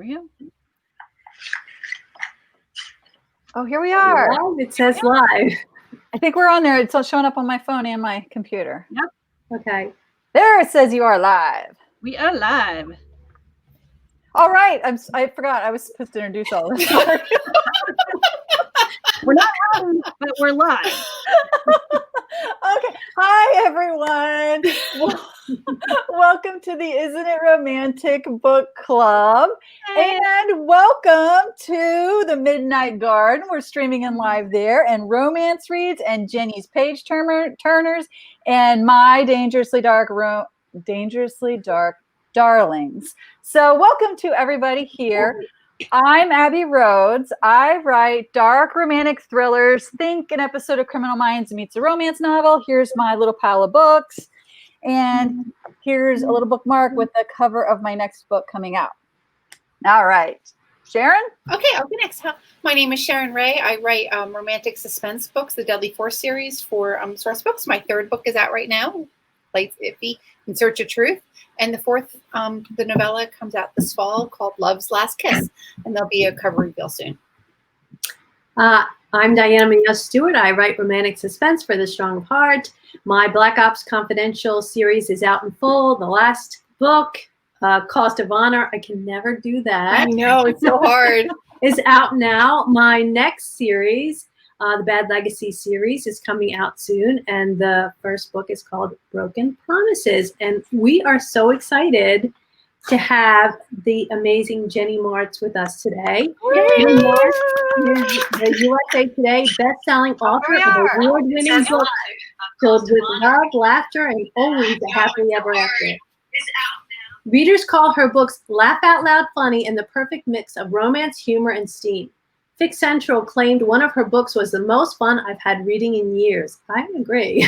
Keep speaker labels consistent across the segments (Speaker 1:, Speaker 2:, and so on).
Speaker 1: we go. Oh, here we are.
Speaker 2: Live. It says live.
Speaker 1: I think we're on there. It's all showing up on my phone and my computer.
Speaker 2: Yep. Okay.
Speaker 1: There it says you are live.
Speaker 3: We are live.
Speaker 1: All right. I forgot. I was supposed to introduce all this.
Speaker 3: We're not live, but we're live.
Speaker 1: Okay. Hi, everyone. Welcome to the Isn't It Romantic Book Club.
Speaker 3: Hey.
Speaker 1: And welcome to the Midnight Garden. We're streaming in live there, and romance reads and Jenny's page turners and my dangerously dark darlings. So welcome to everybody here. I'm Abbie Roads. I write dark romantic thrillers. Think an episode of Criminal Minds meets a romance novel. Here's my little pile of books. And here's a little bookmark with the cover of my next book coming out. All right. Sharon?
Speaker 4: Okay, I'll go next. My name is Sharon Wray. I write romantic suspense books, the Deadly Force series for Source Books. My third book is out right now, Lights Iffy, In Search of Truth. And the fourth, the novella comes out this fall called Love's Last Kiss. And there'll be a cover reveal soon.
Speaker 2: I'm Diana Muñoz Stewart. I write romantic suspense for the strong of heart. My Black Ops Confidential series is out in full. The last book, Cost of Honor, I can never do that.
Speaker 4: I know, it's so hard.
Speaker 2: Is out now. My next series, the Bad Legacy series, is coming out soon. And the first book is called Broken Promises. And we are so excited to have the amazing Jennie Marts with us today. Jennie Marts is the USA Today best-selling author of award-winning books filled with love, laughter, and always a happily ever after. Readers call her books laugh out loud funny and the perfect mix of romance, humor, and steam. Fic Central claimed one of her books was the most fun I've had reading in years. I agree.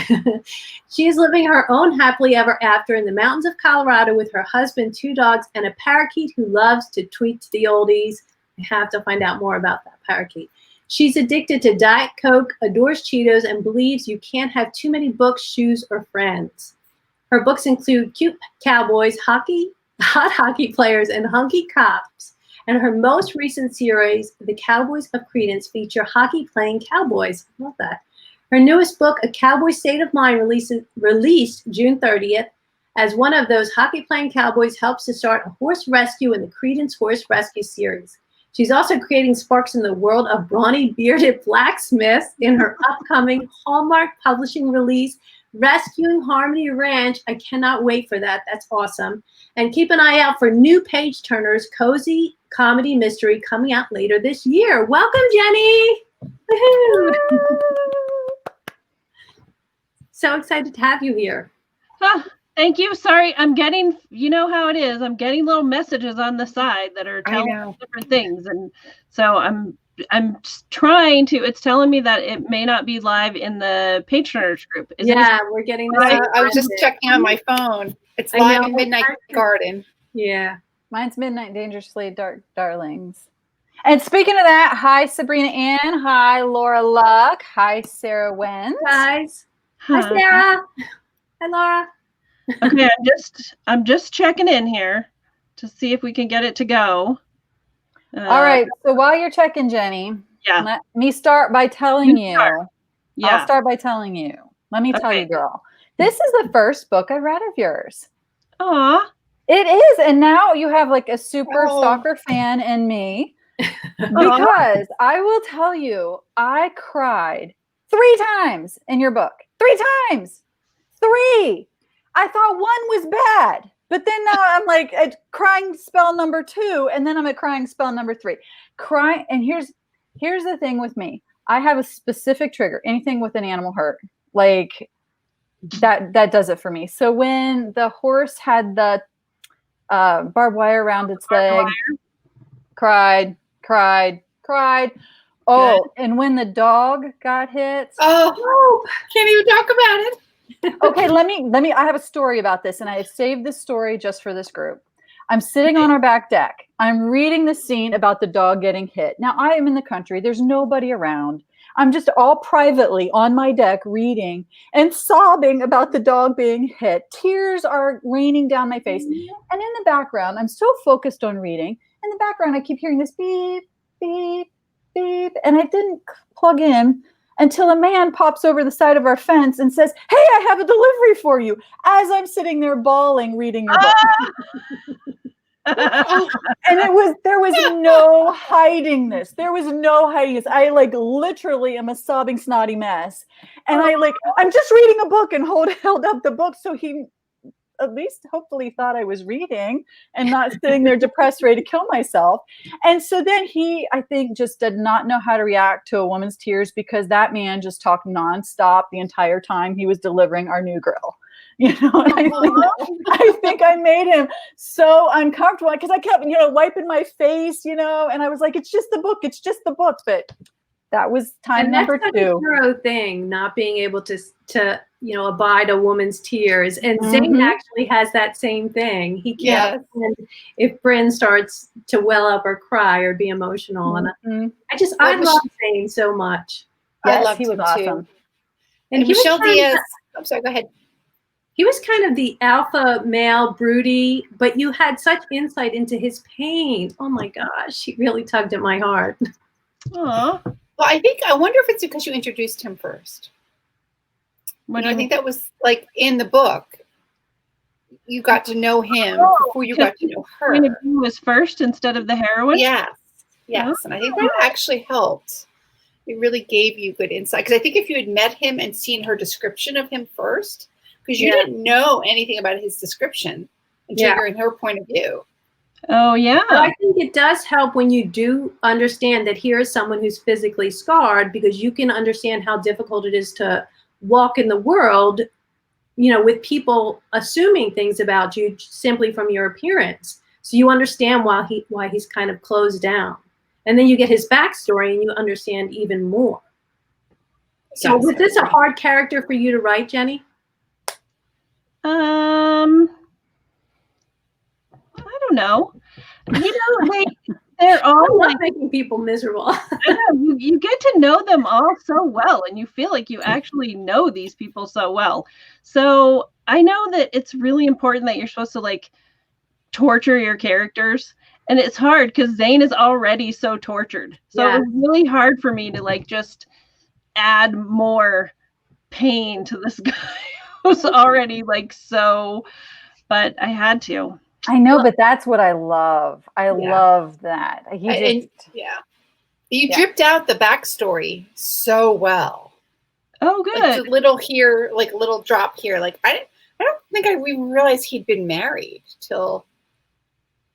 Speaker 2: She is living her own happily ever after in the mountains of Colorado with her husband, 2 dogs, and a parakeet who loves to tweet the oldies. I have to find out more about that parakeet. She's addicted to Diet Coke, adores Cheetos, and believes you can't have too many books, shoes, or friends. Her books include cute cowboys, hot hockey players, and hunky cops. And her most recent series, The Cowboys of Credence, feature hockey-playing cowboys. I love that. Her newest book, A Cowboy State of Mind, released June 30th, as one of those hockey-playing cowboys helps to start a horse rescue in the Credence Horse Rescue series. She's also creating sparks in the world of brawny, bearded blacksmiths in her upcoming Hallmark Publishing release, Rescuing Harmony Ranch. I cannot wait for that. That's awesome. And keep an eye out for new page turners, cozy comedy mystery coming out later this year. Welcome, Jennie. Woohoo. So excited to have you here.
Speaker 3: Thank you. Sorry, I'm getting, you know how it is. I'm getting little messages on the side that are telling me different things. And so I'm trying to, it's telling me that it may not be live in the page turners group.
Speaker 2: We're getting
Speaker 4: I was just checking on my phone. It's live in Midnight Garden.
Speaker 2: Yeah.
Speaker 1: Mine's Midnight Dangerously Dark Darlings. And speaking of that, hi, Sabrina Ann. Hi, Laura Luck. Hi, Sarah Wen.
Speaker 2: Guys. Hi, Sarah. Hi, Laura.
Speaker 3: Okay, I'm just checking in here to see if we can get it to go.
Speaker 1: All right. So while you're checking, Jennie, let me start by telling you. I'll start by telling you. Let me tell you, girl. This is the first book I read of yours.
Speaker 3: Aw.
Speaker 1: It is. And now you have like a super stalker fan in me. Because I will tell you, I cried 3 times in your book. 3 times. 3. I thought 1 was bad. But then now I'm like at crying spell number 2. And then I'm at crying spell number 3. Crying. And here's the thing with me. I have a specific trigger. Anything with an animal hurt. Like that does it for me. So when the horse had the barbed wire around its leg, cried. Oh, good. And when the dog got hit,
Speaker 4: Can't even talk about it.
Speaker 1: Okay, let me I have a story about this, and I saved this story just for this group. I'm sitting on our back deck. I'm reading the scene about the dog getting hit. Now I am in the country. There's nobody around. I'm just all privately on my deck reading and sobbing about the dog being hit. Tears are raining down my face. And in the background, I'm so focused on reading. And in the background, I keep hearing this beep, beep, beep. And I didn't plug in until a man pops over the side of our fence and says, "Hey, I have a delivery for you," as I'm sitting there bawling, reading your book. And there was no hiding this. There was no hiding this. I like literally am a sobbing, snotty mess. And I'm just reading a book and held up the book. So he at least hopefully thought I was reading and not sitting there depressed, ready to kill myself. And so then he, I think, just did not know how to react to a woman's tears, because that man just talked nonstop the entire time he was delivering our new girl. You know, and I think I made him so uncomfortable because I kept, wiping my face, and I was like, it's just the book. It's just the book. But that was time number 2.
Speaker 2: That's a hero thing, not being able to abide a woman's tears. And Zane actually has that same thing. He can't stand if Bryn starts to well up or cry or be emotional. And I love Zane so much.
Speaker 1: Yes,
Speaker 4: I loved
Speaker 1: he was
Speaker 4: him
Speaker 1: awesome.
Speaker 4: too. And Michelle Diaz. I'm sorry, go ahead.
Speaker 2: He was kind of the alpha male, broody, but you had such insight into his pain. Oh my gosh, he really tugged at my heart.
Speaker 3: Aw.
Speaker 4: Well, I wonder if it's because you introduced him first. I think that was like in the book. You got to know him before you got to know her.
Speaker 3: Point of view was first instead of the heroine?
Speaker 4: Yes. And I think that actually helped. It really gave you good insight. Because I think if you had met him and seen her description of him first, because you didn't know anything about his description until you're in her point of view.
Speaker 3: Oh, yeah.
Speaker 2: But I think it does help when you do understand that here is someone who's physically scarred, because you can understand how difficult it is to walk in the world, with people assuming things about you simply from your appearance. So you understand why he's kind of closed down. And then you get his backstory and you understand even more. So was this a hard character for you to write, Jenny?
Speaker 3: I don't know. They're all
Speaker 2: like making people miserable.
Speaker 3: I know, you get to know them all so well, and you feel like you actually know these people so well. So I know that it's really important that you're supposed to torture your characters, and it's hard because Zane is already so tortured. So it was really hard for me to just add more pain to this guy who's already so, but I had to.
Speaker 1: I know, but that's what I love. I love that.
Speaker 4: You dripped out the backstory so well.
Speaker 3: Oh, good.
Speaker 4: Like a little here, like a little drop here. Like I don't think I even realized he'd been married till,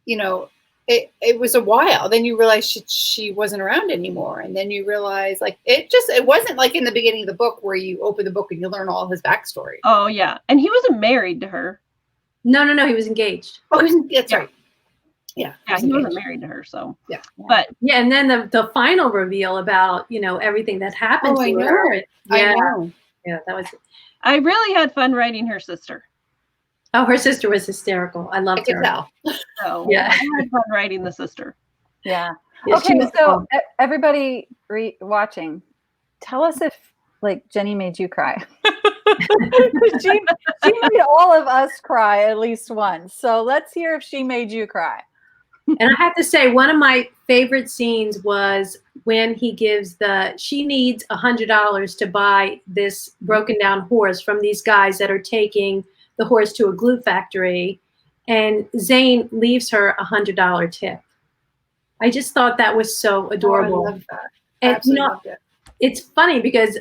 Speaker 4: it was a while. Then you realize she wasn't around anymore, and then you realize it wasn't like in the beginning of the book where you open the book and you learn all his backstory.
Speaker 3: Oh yeah, and he wasn't married to her.
Speaker 2: No, he was engaged.
Speaker 4: Oh, that's right. Yeah,
Speaker 3: he wasn't married to her. So
Speaker 2: but and then the final reveal about everything that happened to her.
Speaker 4: I know.
Speaker 2: Yeah, that was.
Speaker 3: I really had fun writing her sister.
Speaker 2: Oh, her sister was hysterical. I loved her.
Speaker 4: Tell.
Speaker 3: So I had fun writing the sister.
Speaker 1: Yeah. Okay, so everybody watching, tell us if Jenny made you cry. she made all of us cry at least once. So let's hear if she made you cry.
Speaker 2: And I have to say, one of my favorite scenes was when he gives she needs $100 to buy this broken down horse from these guys that are taking the horse to a glue factory, and Zane leaves her $100 tip. I just thought that was so adorable.
Speaker 4: I love that.
Speaker 2: And
Speaker 4: Absolutely
Speaker 2: it's funny because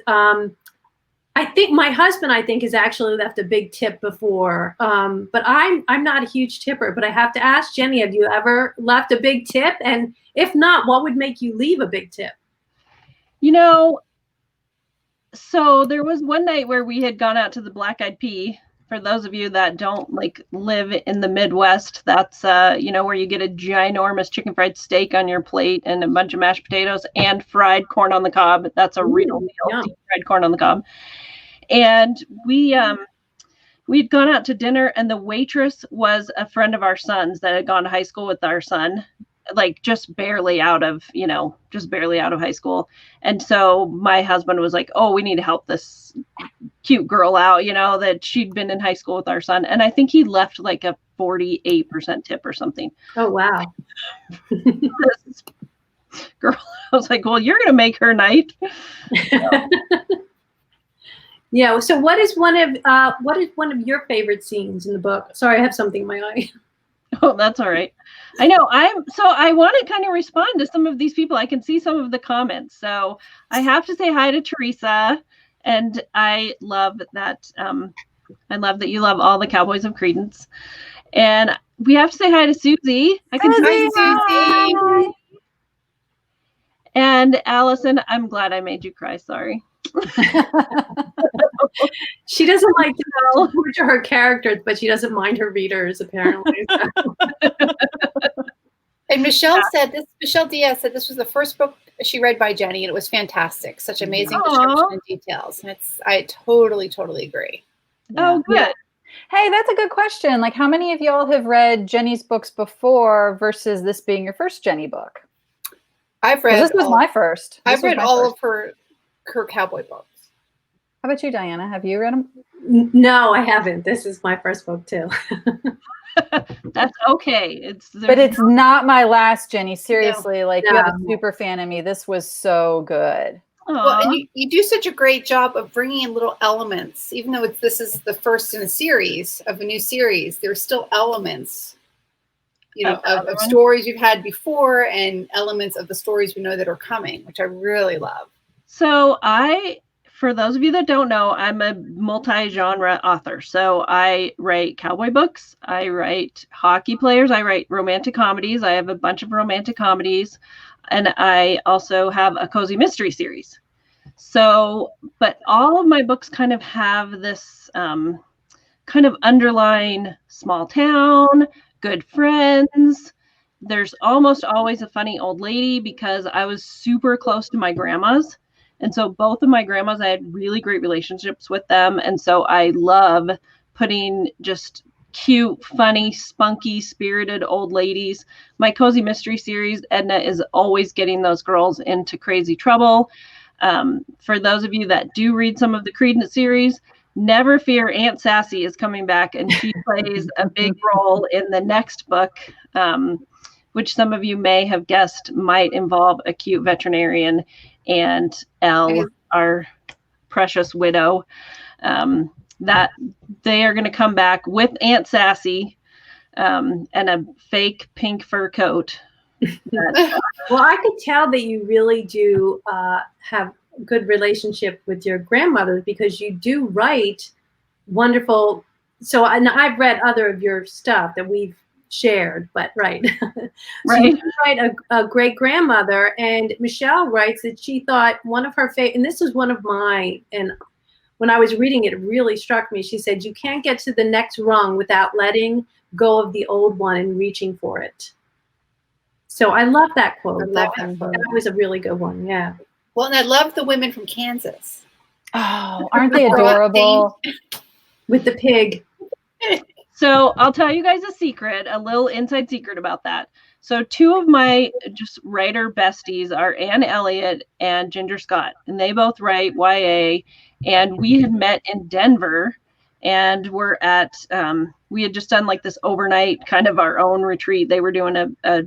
Speaker 2: I think my husband, has actually left a big tip before, but I'm not a huge tipper. But I have to ask Jenny, have you ever left a big tip? And if not, what would make you leave a big tip?
Speaker 3: So there was one night where we had gone out to the Black Eyed Pea. For those of you that don't live in the Midwest, that's where you get a ginormous chicken fried steak on your plate and a bunch of mashed potatoes and fried corn on the cob. That's a real meal, deep fried corn on the cob. And we'd gone out to dinner, and the waitress was a friend of our son's that had gone to high school with our son, just barely out of high school. And so my husband was like, oh, we need to help this cute girl out, that she'd been in high school with our son. And I think he left a 48% tip or something.
Speaker 2: Oh, wow.
Speaker 3: Girl, I was like, well, you're going to make her night.
Speaker 2: Yeah. So what is one of your favorite scenes in the book? Sorry, I have something in my eye.
Speaker 3: Oh, that's all right. I know. I want to kind of respond to some of these people. I can see some of the comments. So I have to say hi to Teresa. And I love that. I love that you love all the Cowboys of Credence. And we have to say hi to Susie. I can see
Speaker 4: Susie.
Speaker 3: And Allison, I'm glad I made you cry. Sorry.
Speaker 2: She doesn't like to torture her characters, but she doesn't mind her readers, apparently.
Speaker 4: And Michelle Diaz said this was the first book she read by Jennie, and it was fantastic. Such amazing description and details. And I totally agree.
Speaker 3: Oh, good.
Speaker 2: Yeah.
Speaker 1: Hey, that's a good question. Like, how many of y'all have read Jennie's books before versus this being your first Jennie book?
Speaker 4: I've read.
Speaker 1: This was my first.
Speaker 4: I've read all of her Cowboy books.
Speaker 1: How about you, Diana? Have you read them?
Speaker 2: No, I haven't. This is my first book too.
Speaker 3: That's okay.
Speaker 1: But it's not my last, Jennie. Seriously,
Speaker 4: No.
Speaker 1: like you have a super fan of me. This was so good.
Speaker 4: Well, and you do such a great job of bringing in little elements, even though this is the first in a series of a new series. There's still elements, of stories we've had before and elements of the stories we know that are coming, which I really love.
Speaker 3: So for those of you that don't know, I'm a multi-genre author. So I write cowboy books, I write hockey players, I write romantic comedies. I have a bunch of romantic comedies, and I also have a cozy mystery series. So, but all of my books kind of have this kind of underlying small town, good friends. There's almost always a funny old lady because I was super close to my grandmas. And so both of my grandmas, I had really great relationships with them. And so I love putting just cute, funny, spunky, spirited old ladies. My cozy mystery series, Edna is always getting those girls into crazy trouble. For those of you that do read some of the Credence series, never fear, Aunt Sassy is coming back, and she plays a big role in the next book, which some of you may have guessed might involve a cute veterinarian and Elle, our precious widow, that they are going to come back with Aunt Sassy and a fake pink fur coat.
Speaker 2: Well, I could tell that you really do have a good relationship with your grandmother because you do write wonderful. So I've read other of your stuff that we've shared, but right. So you write a great grandmother, and Michelle writes that she thought one of her favorite, and this is one of mine, and when I was reading it, it really struck me. She said, you can't get to the next rung without letting go of the old one and reaching for it. So I love that quote. That was a really good one. Yeah.
Speaker 4: Well, and I love the women from Kansas.
Speaker 1: Oh, aren't they adorable?
Speaker 2: With the pig.
Speaker 3: So I'll tell you guys a secret, a little inside secret about that. So two of my just writer besties are Anne Elliott and Ginger Scott, and they both write YA. And we had met in Denver, and we're at, we had just done like this overnight kind of our own retreat. They were doing a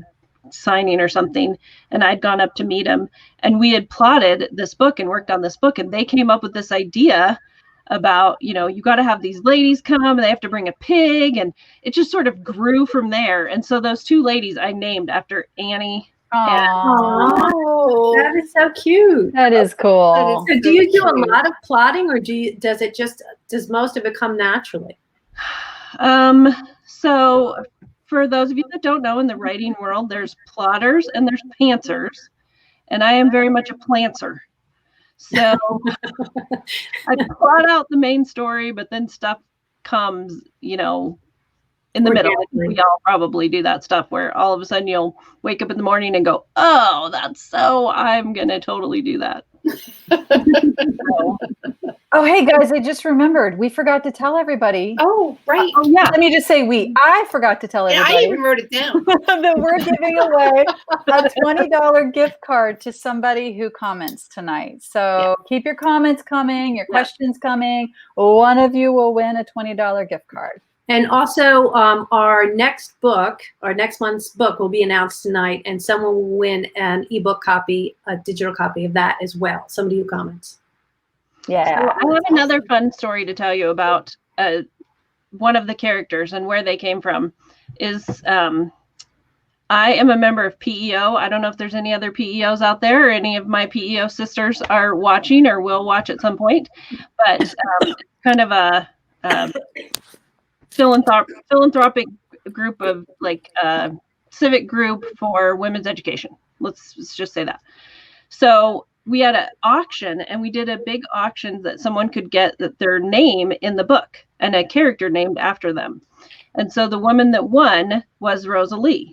Speaker 3: signing or something, and I'd gone up to meet them, and we had plotted this book and worked on this book, and they came up with this idea about, you got to have these ladies come and they have to bring a pig, and it just sort of grew from there. And so those two ladies I named after Annie.
Speaker 2: Oh, that is so cute.
Speaker 1: That is cool.
Speaker 2: So do you do a lot of plotting, or does most of it come naturally?
Speaker 3: So for those of you that don't know, in the writing world, there's plotters and there's pantsers, and I am very much a plantser. So I plot out the main story, but then stuff comes, in the middle. We all probably do that stuff where all of a sudden you'll wake up in the morning and go, oh, I'm going to totally do that.
Speaker 1: Oh, hey guys, I just remembered. We forgot to tell everybody.
Speaker 4: Oh, right.
Speaker 1: Oh, yeah. Let me just say I forgot to tell everybody.
Speaker 4: I even wrote it down.
Speaker 1: That we're giving away a $20 gift card to somebody who comments tonight. So keep your comments coming, your questions coming. One of you will win a $20 gift card.
Speaker 2: And also, our next month's book will be announced tonight, and someone will win an ebook copy, a digital copy of that as well. Somebody who comments.
Speaker 1: Yeah.
Speaker 3: So I have another fun story to tell you about one of the characters and where they came from. I am a member of PEO. I don't know if there's any other PEOs out there, or any of my PEO sisters are watching or will watch at some point. But it's kind of a philanthropic group of civic group for women's education. Let's just say that. So we had an auction, and we did a big auction that someone could get their name in the book and a character named after them. And so the woman that won was Rosalie.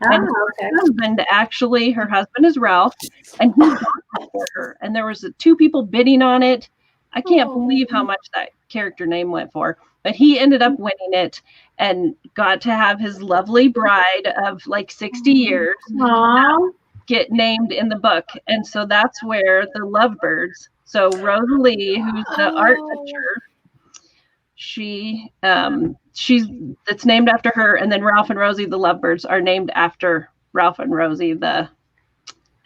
Speaker 3: And her husband is Ralph, and he bought it for her. And there was 2 people bidding on it. I can't believe how much that character name went for, but he ended up winning it and got to have his lovely bride of 60 years get named in the book. And so that's where the lovebirds. So Rosalie, who's the art teacher, it's named after her, and then Ralph and Rosie, the lovebirds, are named after Ralph and Rosie. That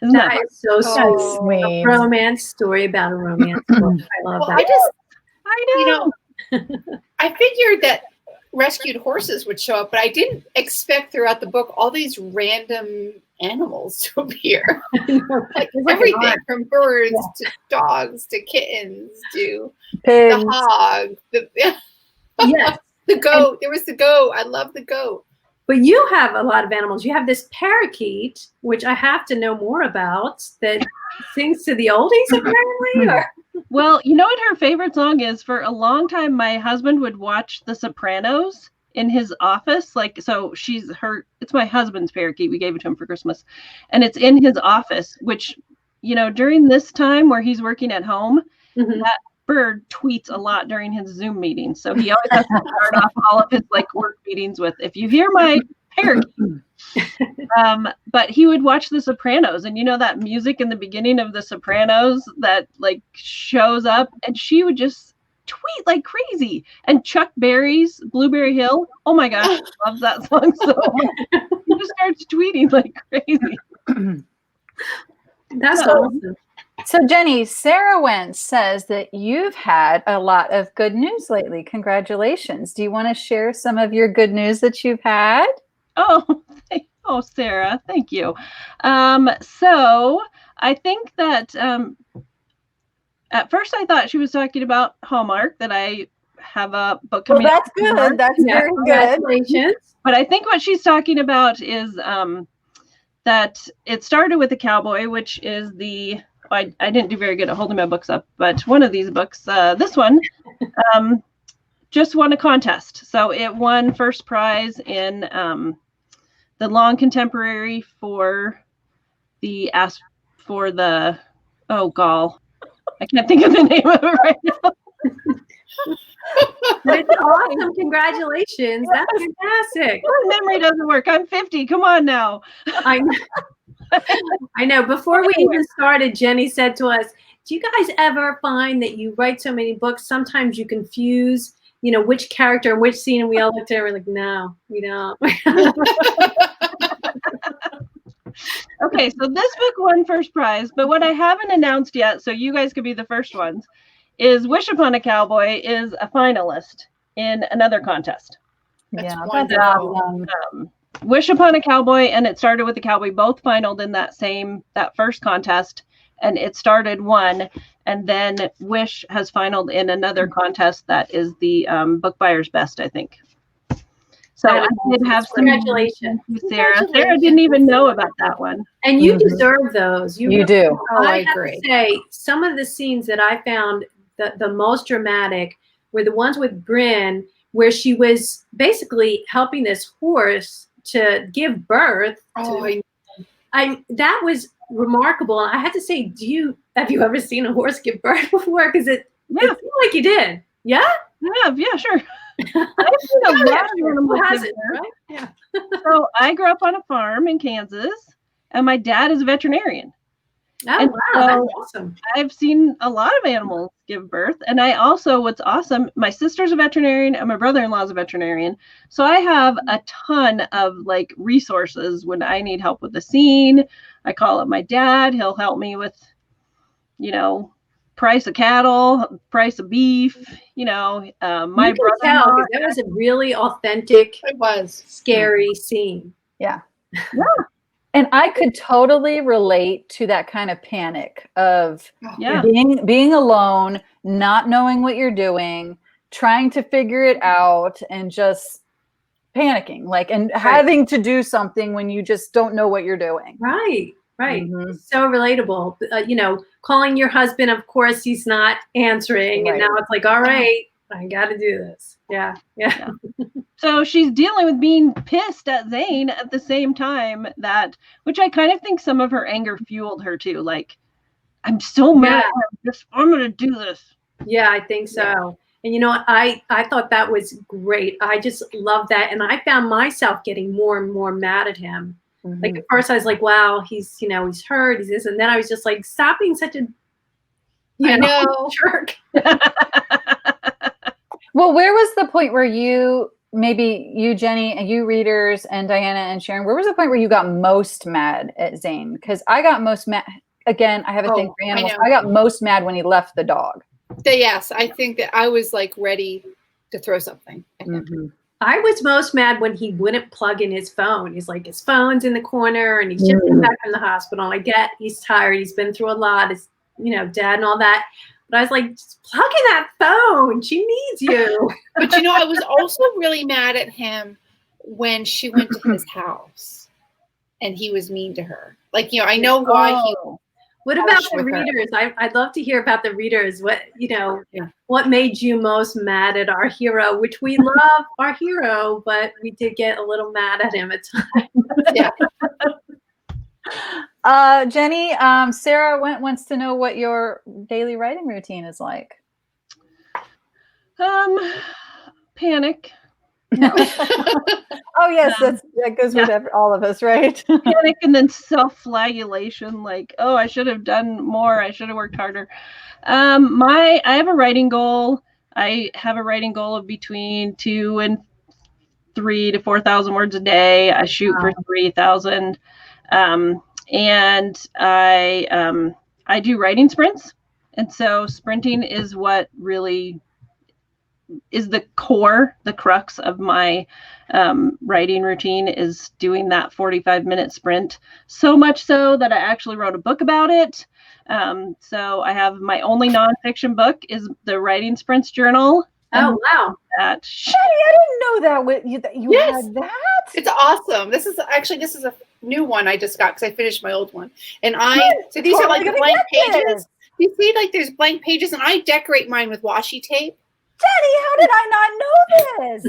Speaker 2: is so sweet. A romance story about a romance book. I love that.
Speaker 3: I know.
Speaker 4: I figured that rescued horses would show up, but I didn't expect throughout the book all these random animals to appear. Everything from birds to dogs to kittens to
Speaker 1: Pigs.
Speaker 4: the hog.
Speaker 2: Yes.
Speaker 4: The goat. There was the goat. I love the goat.
Speaker 2: But you have a lot of animals. You have this parakeet, which I have to know more about, that sings to the oldies, apparently.
Speaker 3: Well, you know what her favorite song is? For a long time, my husband would watch The Sopranos in his office. It's my husband's parakeet. We gave it to him for Christmas. And it's in his office, which, during this time where he's working at home, that bird tweets a lot during his Zoom meetings. So he always has to start off all of his work meetings with, "If you hear my parakeet." But he would watch The Sopranos, and that music in the beginning of The Sopranos that shows up, and she would just tweet like crazy. And Chuck Berry's Blueberry Hill, oh my gosh, I love that song so much. He just starts tweeting like crazy.
Speaker 2: That's awesome.
Speaker 1: So Jenny, Sarah Wentz says that you've had a lot of good news lately. Congratulations. Do you want to share some of your good news that you've had?
Speaker 3: Oh, Sarah, thank you. So I think that at first I thought she was talking about Hallmark, that I have a book coming out.
Speaker 1: That's good.
Speaker 3: Hallmark.
Speaker 1: That's very good.
Speaker 2: Congratulations.
Speaker 3: But I think what she's talking about is that it started with the Cowboy, which is I didn't do very good at holding my books up, but one of these books, this one, just won a contest. So it won first prize in the long contemporary for the I can't think of the name of it right now.
Speaker 2: It's awesome. Congratulations. That's fantastic.
Speaker 3: My memory doesn't work. I'm 50. Come on now.
Speaker 2: I know. Before we even started, Jenny said to us, "Do you guys ever find that you write so many books, sometimes you confuse, which character and which scene?" And we all looked at her and we're like, "No, we don't."
Speaker 3: Okay, so this book won first prize, but what I haven't announced yet, so you guys could be the first ones, is Wish Upon a Cowboy is a finalist in another contest.
Speaker 1: That's
Speaker 4: wonderful.
Speaker 1: awesome.
Speaker 3: Wish Upon a Cowboy and It Started with the Cowboy both finaled in that first contest, and It Started won, and then Wish has finaled in another contest that is the Book Buyer's Best, I think. So I did have some.
Speaker 2: Congratulations,
Speaker 3: Sarah. Sarah didn't even know about that one.
Speaker 2: And you deserve those.
Speaker 1: You do.
Speaker 4: Oh, I
Speaker 2: have
Speaker 4: agree.
Speaker 2: to say, some of the scenes that I found the most dramatic were the ones with Bryn, where she was basically helping this horse to give birth. That was remarkable. I had to say, have you ever seen a horse give birth before? Because it seemed like you did. Yeah?
Speaker 3: Yeah, sure. I've seen a lot of animals give birth.
Speaker 2: Right? Yeah.
Speaker 3: So I grew up on a farm in Kansas, and my dad is a veterinarian.
Speaker 2: Oh,
Speaker 3: And
Speaker 2: wow,
Speaker 3: so
Speaker 2: that's awesome.
Speaker 3: I've seen a lot of animals give birth. And I also, what's awesome, my sister's a veterinarian and my brother-in-law is a veterinarian. So I have a ton of like resources when I need help with the scene. I call up my dad. He'll help me with, price of cattle, price of beef, my
Speaker 2: You can tell,
Speaker 3: brother-in-law.
Speaker 2: 'cause that was a really authentic,
Speaker 4: It was.
Speaker 2: scary scene.
Speaker 1: Yeah. And I could totally relate to that kind of panic of
Speaker 3: Yeah.
Speaker 1: being alone, not knowing what you're doing, trying to figure it out, and just panicking, and having to do something when you just don't know what you're doing.
Speaker 2: Right.
Speaker 1: Mhm.
Speaker 2: So relatable. Calling your husband, of course, he's not answering. And
Speaker 1: Right.
Speaker 2: now it's like, all right, I got to do this. Yeah.
Speaker 3: So she's dealing with being pissed at Zane at the same time which I kind of think some of her anger fueled her too. Like, I'm so mad at him. I'm going to do this.
Speaker 2: Yeah, I think so. Yeah. And you know what? I thought that was great. I just love that. And I found myself getting more and more mad at him. Mm-hmm. Like at first I was like, wow, he's hurt. He's this. And then I was just like, stop being such a jerk.
Speaker 1: Well, where was the point where maybe you, Jenny, and you readers, and Diana and Sharon, where was the point where you got most mad at Zane? Because I got most mad. Again, I have a thing for animals. I got most mad when he left the dog.
Speaker 4: Yes, I think that I was like ready to throw something.
Speaker 2: Mm-hmm. I was most mad when he wouldn't plug in his phone. He's like, his phone's in the corner and he's just come back from the hospital. I get he's tired. He's been through a lot. His, dad and all that. But I was like, just plug in that phone. She needs you.
Speaker 4: But I was also really mad at him when she went to his house and he was mean to her. Like, I know why he.
Speaker 2: What about the readers? I'd love to hear about the readers. What made you most mad at our hero, which we love our hero, but we did get a little mad at him at times.
Speaker 4: Yeah.
Speaker 1: Jenny, Sarah wants to know what your daily writing routine is like.
Speaker 3: Panic.
Speaker 1: Oh yes, that goes with all of us, right?
Speaker 3: Panic and then self-flagellation, like, oh, I should have done more. I should have worked harder. I have a writing goal. I have a writing goal of between 2,000 and 3,000 to 4,000 words a day. I shoot for 3,000. And I do writing sprints. And so sprinting is what really is the crux of my writing routine, is doing that 45-minute sprint. So much so that I actually wrote a book about it. So I have my only nonfiction book is the Writing Sprints Journal.
Speaker 2: Oh, wow.
Speaker 1: Jenny, I didn't know that you had that.
Speaker 4: It's awesome. This is a new one I just got because I finished my old one. And so these are like the blank pages. You see, like there's blank pages, and I decorate mine with washi tape.
Speaker 1: Jenny, how did I not know this?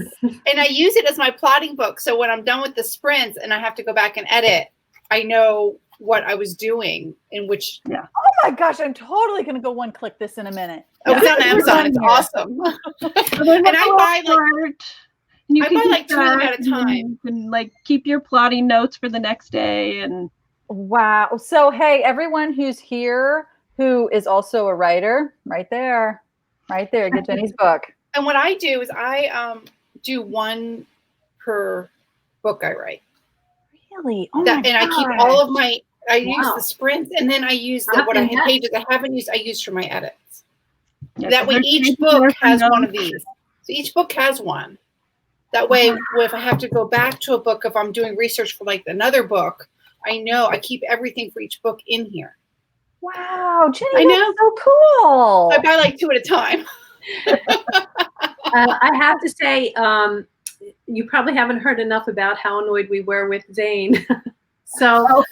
Speaker 4: And I use it as my plotting book. So when I'm done with the sprints and I have to go back and edit, I know what I was doing in which.
Speaker 1: Yeah. Oh my gosh, I'm totally going to go one-click this in a minute.
Speaker 4: Oh, it's on Amazon. It's awesome. And I buy like 2 at a time.
Speaker 3: You can like keep your plotting notes for the next day. And
Speaker 1: wow. So, hey, everyone who's here who is also a writer, right there, get Jenny's book.
Speaker 4: And what I do is I do one per book I write.
Speaker 1: Really? Oh
Speaker 4: and I keep all of my, use the sprints, and then I use pages I haven't used, I use for my edits. Yeah, that way each book has one of these. So each book has one. That way, if I have to go back to a book, if I'm doing research for like another book, I know I keep everything for each book in here.
Speaker 1: Wow, Jenny, I know. So cool.
Speaker 4: I buy like 2 at a time.
Speaker 2: I have to say, you probably haven't heard enough about how annoyed we were with Zane. So,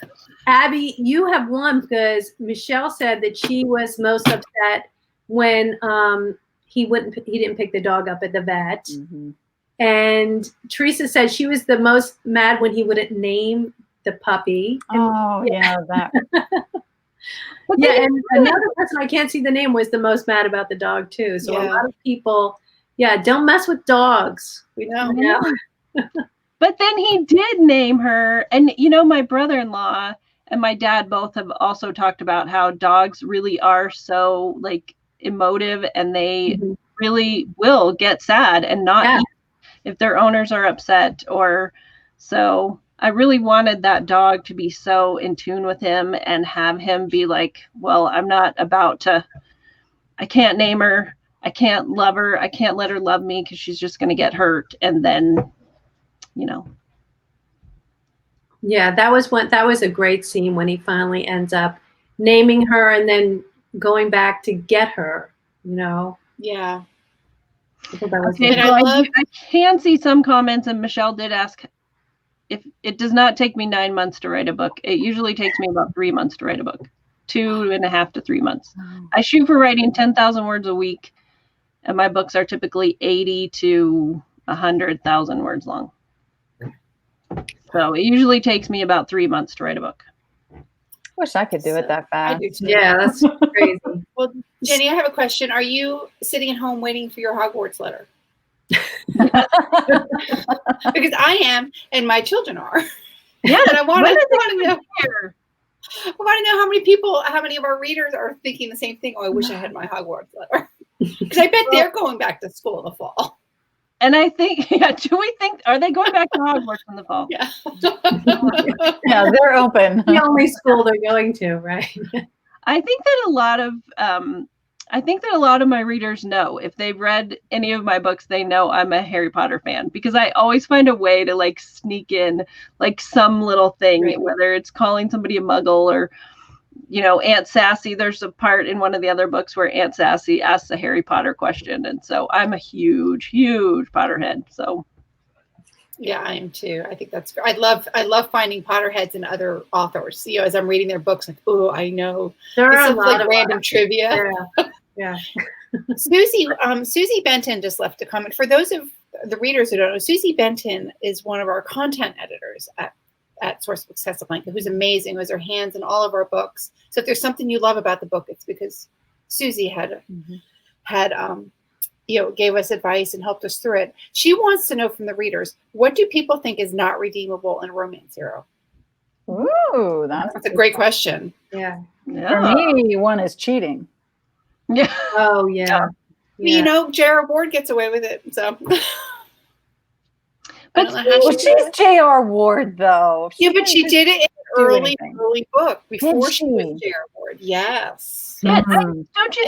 Speaker 2: Abbie, you have won because Michelle said that she was most upset when he didn't pick the dog up at the vet. Mm-hmm. And Teresa said she was the most mad when he wouldn't name the puppy.
Speaker 1: Oh, yeah, that.
Speaker 2: Yeah, and another person I can't see the name was the most mad about the dog too. So a lot of people, don't mess with dogs. We know.
Speaker 3: But then he did name her, and my brother-in-law, and my dad both have also talked about how dogs really are so like emotive, and they really will get sad and not eat if their owners are upset. Or so I really wanted that dog to be so in tune with him and have him be like, well, I'm not about to, I can't name her, I can't love her, I can't let her love me because she's just going to get hurt. And then, you know.
Speaker 2: Yeah, that was a great scene when he finally ends up naming her and then going back to get her, you know.
Speaker 4: Yeah.
Speaker 3: Okay, I can see some comments, and Michelle did ask if it does not take me 9 months to write a book. It usually takes me about 3 months to write a book, 2.5 to 3 months. I shoot for writing 10,000 words a week, and my books are typically 80 to 100,000 words long. So it usually takes me about 3 months to write a book.
Speaker 1: Wish I could do it that fast.
Speaker 4: I do too.
Speaker 2: Yeah, that's crazy.
Speaker 4: Well, Jennie, I have a question. Are you sitting at home waiting for your Hogwarts letter? Because I am, and my children are.
Speaker 3: Yeah,
Speaker 4: and I want to know. I want to know how many of our readers are thinking the same thing. Oh, I wish I had my Hogwarts letter. Because I bet they're going back to school in the fall.
Speaker 3: And I think, are they going back to Hogwarts in the fall?
Speaker 4: Yeah.
Speaker 1: Yeah, they're open.
Speaker 2: The only school they're going to, right?
Speaker 3: I think that a lot of my readers know, if they've read any of my books, they know I'm a Harry Potter fan, because I always find a way to like sneak in like some little thing, right, whether it's calling somebody a muggle or, you know, Aunt Sassy. There's a part in one of the other books where Aunt Sassy asks a Harry Potter question. And so I'm a huge, huge Potterhead. So
Speaker 4: yeah, I am too. I think that's great. I love finding Potterheads and other authors. You know, as I'm reading their books, like, oh, I know.
Speaker 2: There are a lot
Speaker 4: of random trivia.
Speaker 2: Yeah.
Speaker 4: Susie Benton just left a comment. For those of the readers who don't know, Susie Benton is one of our content editors at Sourcebooks Casablanca, who's amazing, who has her hands in all of our books. So if there's something you love about the book, it's because Susie had gave us advice and helped us through it. She wants to know from the readers, what do people think is not redeemable in a romance hero?
Speaker 1: Ooh, that's
Speaker 4: a great question.
Speaker 2: Yeah.
Speaker 1: For me, one is cheating.
Speaker 3: Yeah.
Speaker 2: Oh, yeah.
Speaker 4: Well, you know, J.R. Ward gets away with it, so.
Speaker 1: But she's J.R. Ward, though.
Speaker 4: But she did it in an early book before she was J.R. Ward. Yes.
Speaker 3: Yeah. Don't you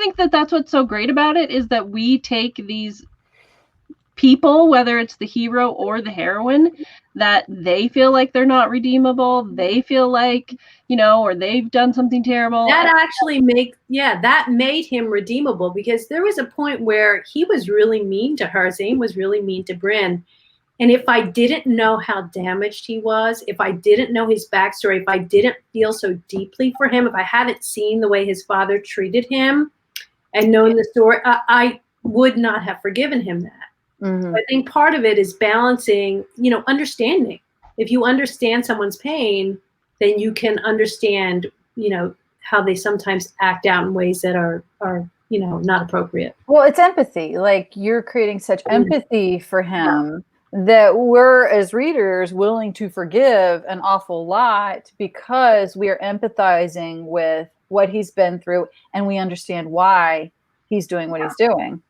Speaker 3: think that that's what's so great about it, is that we take these people, whether it's the hero or the heroine, that they feel like they're not redeemable, they feel like, you know, or they've done something terrible.
Speaker 2: That actually that made him redeemable, because there was a point where he was really mean to her. Zane was really mean to Brynn. And if I didn't know how damaged he was, if I didn't know his backstory, if I didn't feel so deeply for him, if I hadn't seen the way his father treated him and known the story, I would not have forgiven him that. Mm-hmm. I think part of it is balancing, you know, understanding. If you understand someone's pain, then you can understand, you know, how they sometimes act out in ways that are, you know, not appropriate.
Speaker 1: Well, it's empathy. Like, you're creating such empathy for him that we're, as readers, willing to forgive an awful lot because we are empathizing with what he's been through and we understand why he's doing what he's doing.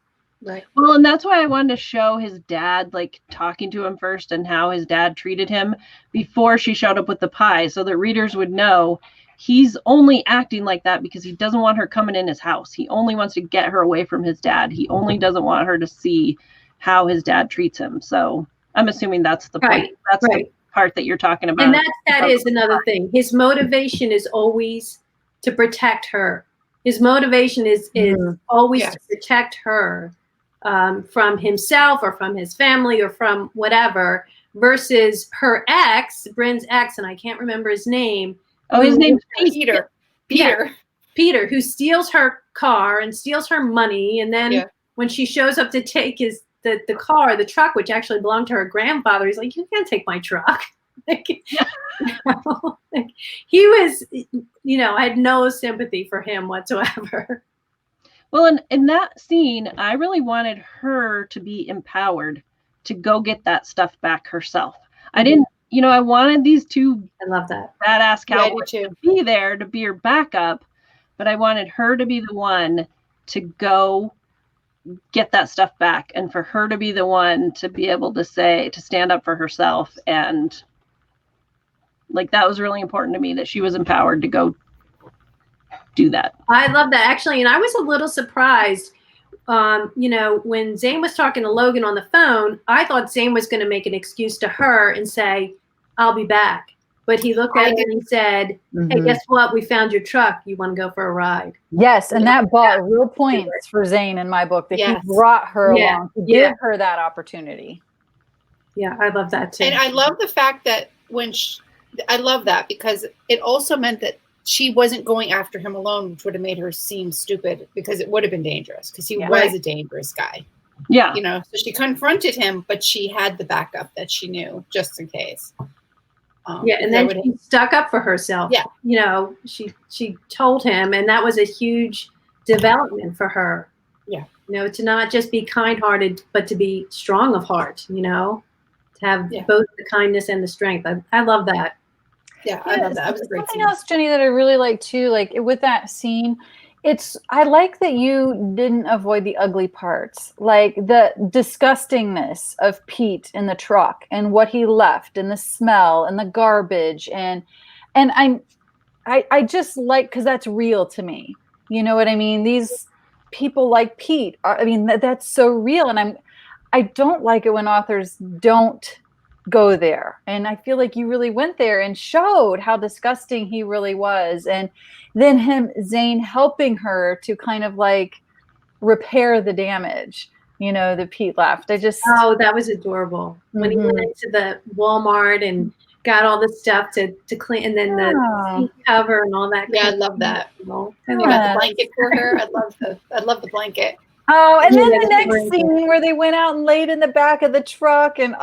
Speaker 4: Right.
Speaker 3: Well, and that's why I wanted to show his dad, like, talking to him first and how his dad treated him before she showed up with the pie, so that readers would know he's only acting like that because he doesn't want her coming in his house. He only wants to get her away from his dad. He only doesn't want her to see how his dad treats him. So I'm assuming that's the point. That's the part that you're talking about.
Speaker 2: And that is another thing. His motivation is always to protect her. His motivation is always to protect her. From himself or from his family or from whatever, versus her ex, Brynn's ex, and I can't remember his name.
Speaker 3: Oh, his name's
Speaker 4: Peter.
Speaker 2: Peter, who steals her car and steals her money, and then when she shows up to take the truck, which actually belonged to her grandfather, he's like, "You can't take my truck." He was, you know, I had no sympathy for him whatsoever.
Speaker 3: Well, in that scene, I really wanted her to be empowered to go get that stuff back herself. I didn't I wanted these two
Speaker 2: I love that.
Speaker 3: badass
Speaker 4: Yeah, I do
Speaker 3: cowboys
Speaker 4: too.
Speaker 3: to be there to be her backup, but I wanted her to be the one to go get that stuff back, and for her to be the one to be able to stand up for herself. And like, that was really important to me, that she was empowered to go do that.
Speaker 2: I love that, actually. And I was a little surprised, when Zane was talking to Logan on the phone, I thought Zane was going to make an excuse to her and say, I'll be back. But he looked at her and he said, hey, guess what? We found your truck. You want to go for a ride?
Speaker 1: Yes, and that bought real points for Zane in my book, that he brought her along to give her that opportunity.
Speaker 2: Yeah, I love that too.
Speaker 4: And I love the fact that I love that, because it also meant that she wasn't going after him alone, which would have made her seem stupid, because it would have been dangerous, because he was a dangerous guy.
Speaker 3: Yeah.
Speaker 4: So she confronted him, but she had the backup that she knew just in case.
Speaker 2: And then she stuck up for herself.
Speaker 4: Yeah.
Speaker 2: She told him, and that was a huge development for her.
Speaker 4: Yeah.
Speaker 2: To not just be kind-hearted, but to be strong of heart, to have both the kindness and the strength. I love that.
Speaker 4: Yeah, I love that. That was a great
Speaker 1: Something
Speaker 4: scene.
Speaker 1: else, Jenny, that I really like too, like with that scene, I like that you didn't avoid the ugly parts, like the disgustingness of Pete in the truck and what he left, and the smell and the garbage, and I just like, because that's real to me. You know what I mean? These people like Pete that's so real, and I don't like it when authors don't go there, and I feel like you really went there and showed how disgusting he really was, and then Zane helping her to kind of like repair the damage that Pete left.
Speaker 2: That was adorable. When he went into the Walmart and got all the stuff to clean, and then the seat cover and all that.
Speaker 4: Yeah, I love that. They got the blanket for her. I love the blanket.
Speaker 1: Oh, and then the next scene where they went out and laid in the back of the truck, and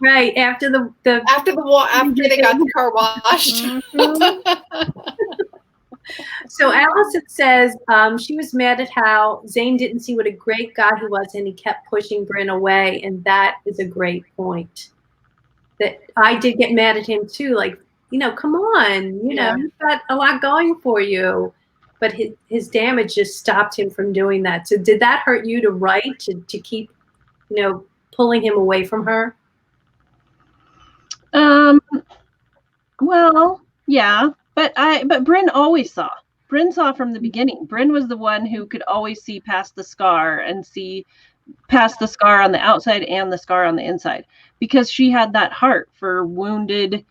Speaker 2: right after they got
Speaker 4: the car washed.
Speaker 2: So Allison says she was mad at how Zane didn't see what a great guy he was, and he kept pushing Bryn away, and that is a great point. That I did get mad at him too, like, come on, you've got a lot going for you. But his damage just stopped him from doing that. So did that hurt you to write, to keep, pulling him away from her?
Speaker 3: Well, yeah, but Bryn always saw. Bryn saw from the beginning. Bryn was the one who could always see past the scar, and see past the scar on the outside and the scar on the inside, because she had that heart for wounded,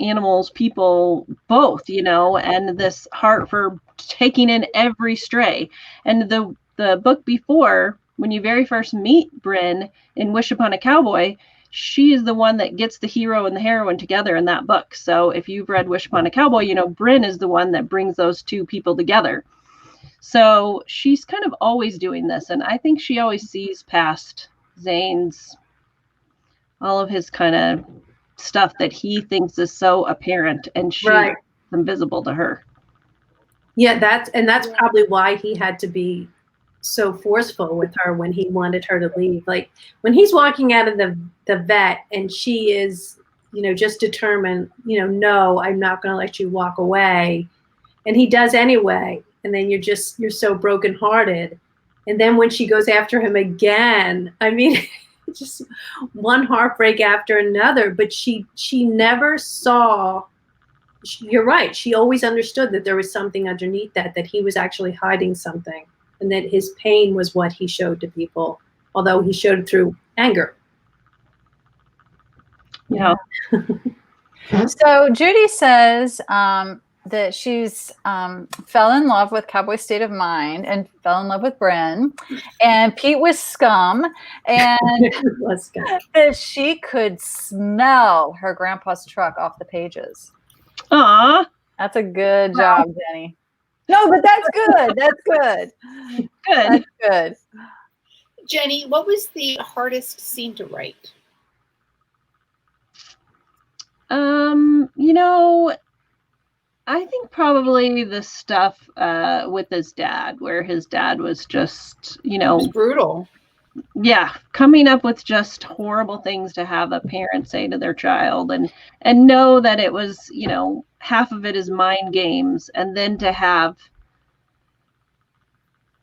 Speaker 3: animals, people, both, and this heart for taking in every stray. And the book before, when you very first meet Bryn in Wish Upon a Cowboy, she is the one that gets the hero and the heroine together in that book. So if you've read Wish Upon a Cowboy, Bryn is the one that brings those two people together. So she's kind of always doing this, and I think she always sees past Zane's, all of his kind of stuff that he thinks is so apparent, and she's invisible to her.
Speaker 2: Yeah, that's probably why he had to be so forceful with her when he wanted her to leave. Like when he's walking out of the vet, and she is, just determined, no, I'm not going to let you walk away, and he does anyway. And then you're so brokenhearted. And then when she goes after him again, just one heartbreak after another. But she never saw. You're right. She always understood that there was something underneath that he was actually hiding something, and that his pain was what he showed to people, although he showed it through anger.
Speaker 3: Yeah.
Speaker 1: So Judy says that she's fell in love with Cowboy State of Mind and fell in love with Bryn, and Pete was scum, and that she could smell her grandpa's truck off the pages.
Speaker 3: Aw,
Speaker 1: that's a good job, Jenny. No, but that's good. That's good.
Speaker 3: Good.
Speaker 1: That's good.
Speaker 4: Jenny, what was the hardest scene to write?
Speaker 3: I think probably the stuff with his dad, where his dad was just,
Speaker 4: it was brutal.
Speaker 3: coming up with just horrible things to have a parent say to their child, and know that it was, half of it is mind games, and then to have,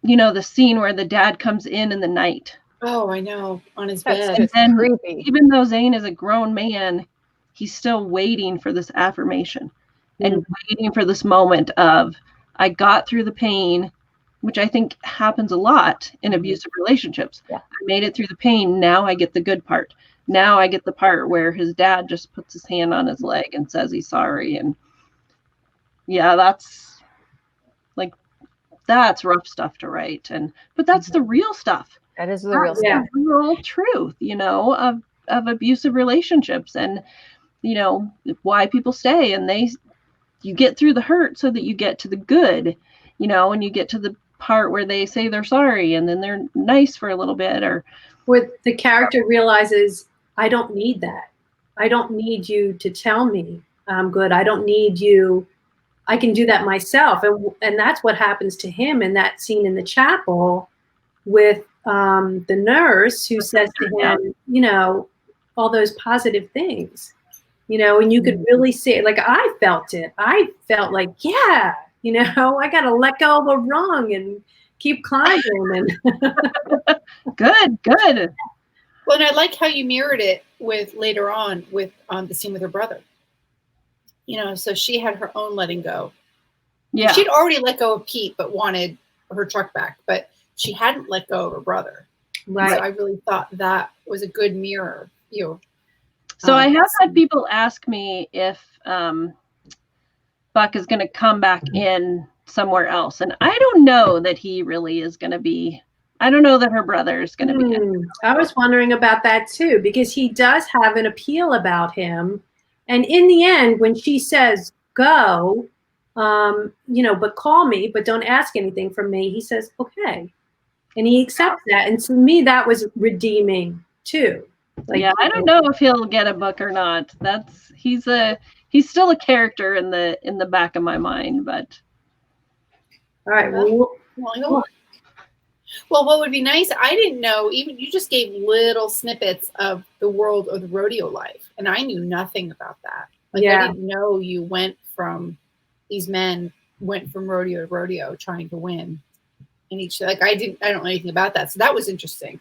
Speaker 3: the scene where the dad comes in the night.
Speaker 4: Oh, I know, on his
Speaker 1: That's
Speaker 4: bed.
Speaker 1: just
Speaker 3: And then,
Speaker 1: creepy.
Speaker 3: even though Zane is a grown man, he's still waiting for this affirmation and waiting for this moment of, I got through the pain, which I think happens a lot in abusive relationships.
Speaker 1: Yeah.
Speaker 3: I made it through the pain. Now I get the good part. Now I get the part where his dad just puts his hand on his leg and says he's sorry. And that's rough stuff to write. But that's the real stuff.
Speaker 1: That is the real
Speaker 3: That's
Speaker 1: stuff.
Speaker 3: the real truth, of abusive relationships, and, why people stay, and you get through the hurt so that you get to the good, and you get to the part where they say they're sorry, and then they're nice for a little bit, or
Speaker 2: where the character realizes, I don't need that. I don't need you to tell me I'm good. I don't need you. I can do that myself. And that's what happens to him in that scene in the chapel with the nurse who says to him, all those positive things, and you could really see it. Like, I felt it. I felt like, I got to let go of a rung and keep climbing. And
Speaker 3: good.
Speaker 4: Well, and I like how you mirrored it with later on with the scene with her brother. So she had her own letting go.
Speaker 3: Yeah.
Speaker 4: She'd already let go of Pete, but wanted her truck back. But she hadn't let go of her brother.
Speaker 2: right.
Speaker 4: So I really thought that was a good mirror.
Speaker 3: So I have had people ask me if Buck is going to come back in somewhere else. And I don't know that he really is going to be. I don't know that her brother is going to be in.
Speaker 2: I was wondering about that too, because he does have an appeal about him. And in the end, when she says, go, but call me, but don't ask anything from me, he says, okay. And he accepts that. And to me, that was redeeming too.
Speaker 3: I don't know if he'll get a book or not. He's still a character in the back of my mind, but.
Speaker 2: All right.
Speaker 4: Well, what would be nice, I didn't know, even you just gave little snippets of the world of the rodeo life, and I knew nothing about that. I didn't know you these men went from rodeo to rodeo trying to win. And I don't know anything about that. So that was interesting.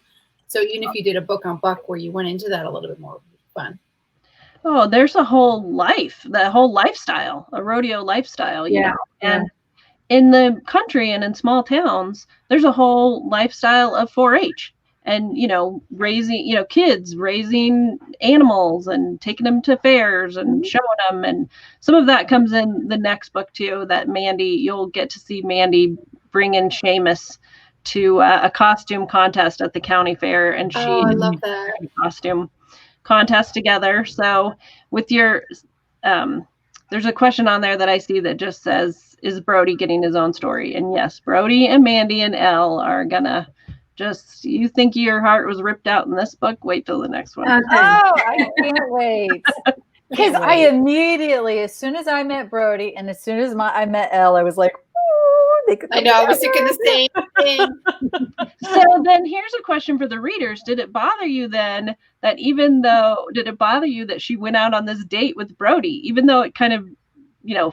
Speaker 4: So even if you did a book on Buck where you went into that a little bit more, fun.
Speaker 3: Oh, there's a whole life, the whole lifestyle, a rodeo lifestyle, and in the country and in small towns, there's a whole lifestyle of 4-H and, raising, kids, raising animals and taking them to fairs and showing them. And some of that comes in the next book too, that you'll get to see Mandy bring in Seamus to a costume contest at the county fair. And I
Speaker 4: love that
Speaker 3: costume contest together. So with your, there's a question on there that I see that just says, is Brody getting his own story? And yes, Brody and Mandy and Elle are gonna you think your heart was ripped out in this book? Wait till the next one.
Speaker 2: Okay.
Speaker 1: Oh, I can't wait. Because I immediately, as soon as I met Brody and as soon as I met Elle, I was like,
Speaker 4: I know, I was thinking the same thing.
Speaker 3: So then here's a question for the readers. Did it bother you then that did it bother you that she went out on this date with Brody, even though it kind of,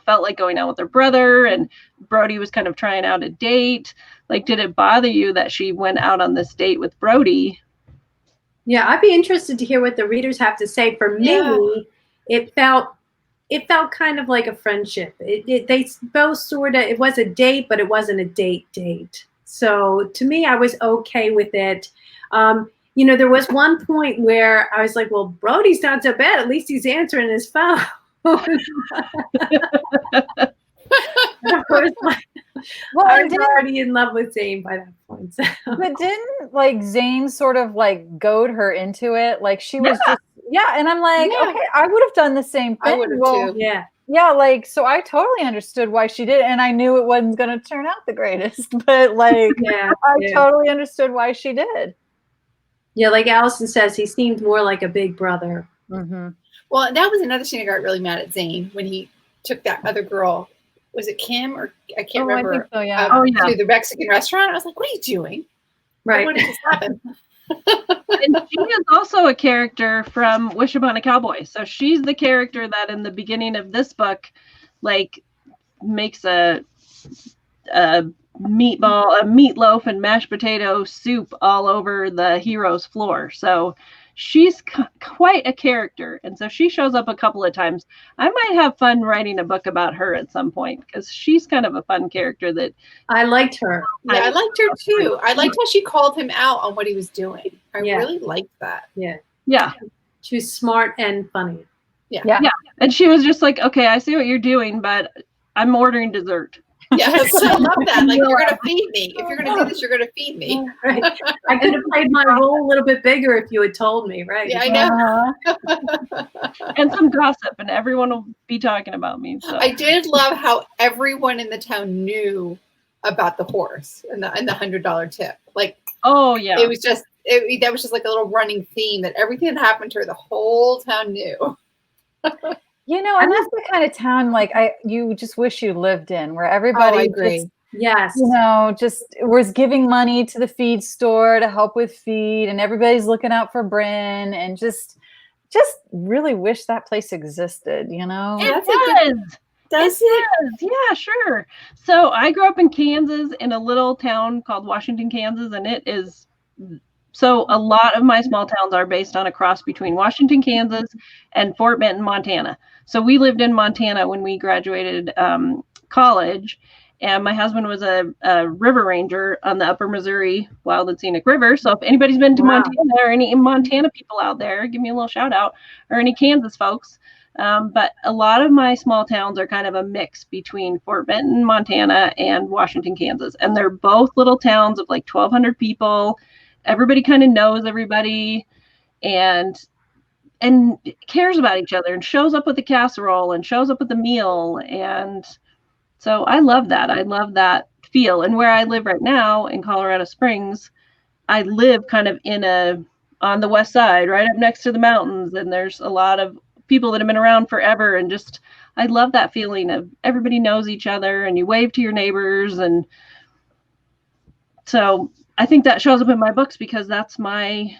Speaker 3: felt like going out with her brother and Brody was kind of trying out a date? Like, did it bother you that she went out on this date with Brody?
Speaker 2: Yeah, I'd be interested to hear what the readers have to say. For me, it felt kind of like a friendship. They both sort of, it was a date, but it wasn't a date. So to me, I was okay with it. There was one point where I was like, well, Brody's not so bad. At least he's answering his phone. I was already in love with Zane by that point. So.
Speaker 1: But didn't Zane sort of goad her into it? Like she was just, and I'm like, okay, I would have done the same thing.
Speaker 4: I would have too.
Speaker 1: Yeah, so I totally understood why she did it, and I knew it wasn't going to turn out the greatest, but I totally understood why she did.
Speaker 2: Yeah, like Allison says, he seemed more like a big brother.
Speaker 1: Mm-hmm.
Speaker 4: Well, that was another thing I got really mad at Zane when he took that other girl. Was it Kim or I can't remember?
Speaker 1: I think so, yeah.
Speaker 4: To the Mexican restaurant. I was like, what are you doing?
Speaker 2: Right.
Speaker 4: What did just happen?
Speaker 3: And she is also a character from Wish Upon a Cowboy. So she's the character that in the beginning of this book, like, makes a meatloaf and mashed potato soup all over the hero's floor. So she's quite a character. And so she shows up a couple of times. I might have fun writing a book about her at some point because she's kind of a fun character that
Speaker 2: I liked her.
Speaker 4: Yeah, I liked her too. I liked how she called him out on what he was doing. I really liked that.
Speaker 3: Yeah.
Speaker 2: She was smart and funny.
Speaker 3: Yeah. And she was just like, okay, I see what you're doing, but I'm ordering dessert.
Speaker 4: Yes, I love that. Like, you're going to feed me. If you're going to do this, you're going to feed me.
Speaker 2: Right. I could have played my role a little bit bigger if you had told me, right?
Speaker 4: Yeah, I know.
Speaker 3: And some gossip, and everyone will be talking about me. So.
Speaker 4: I did love how everyone in the town knew about the horse and the $100 tip. Like,
Speaker 3: oh yeah,
Speaker 4: it was just that was just like a little running theme that everything that happened to her, the whole town knew.
Speaker 1: You know, and that's the kind of town like you just wish you lived in, where everybody just was giving money to the feed store to help with feed, and everybody's looking out for Bryn, and just really wish that place existed, you know?
Speaker 3: It does. Yeah, sure. So I grew up in Kansas in a little town called Washington, Kansas, and it is so a lot of my small towns are based on a cross between Washington, Kansas and Fort Benton, Montana. So we lived in Montana when we graduated college, and my husband was a river ranger on the Upper Missouri Wild and Scenic River. So if anybody's been to Montana or any Montana people out there, give me a little shout out, or any Kansas folks. But a lot of my small towns are kind of a mix between Fort Benton, Montana, and Washington, Kansas. And they're both little towns of like 1,200 people. Everybody kind of knows everybody and cares about each other and shows up with the casserole and shows up with the meal. And so I love that. I love that feel. And where I live right now in Colorado Springs, I live kind of on the west side, right up next to the mountains. And there's a lot of people that have been around forever. And just, I love that feeling of everybody knows each other and you wave to your neighbors. And so I think that shows up in my books because that's my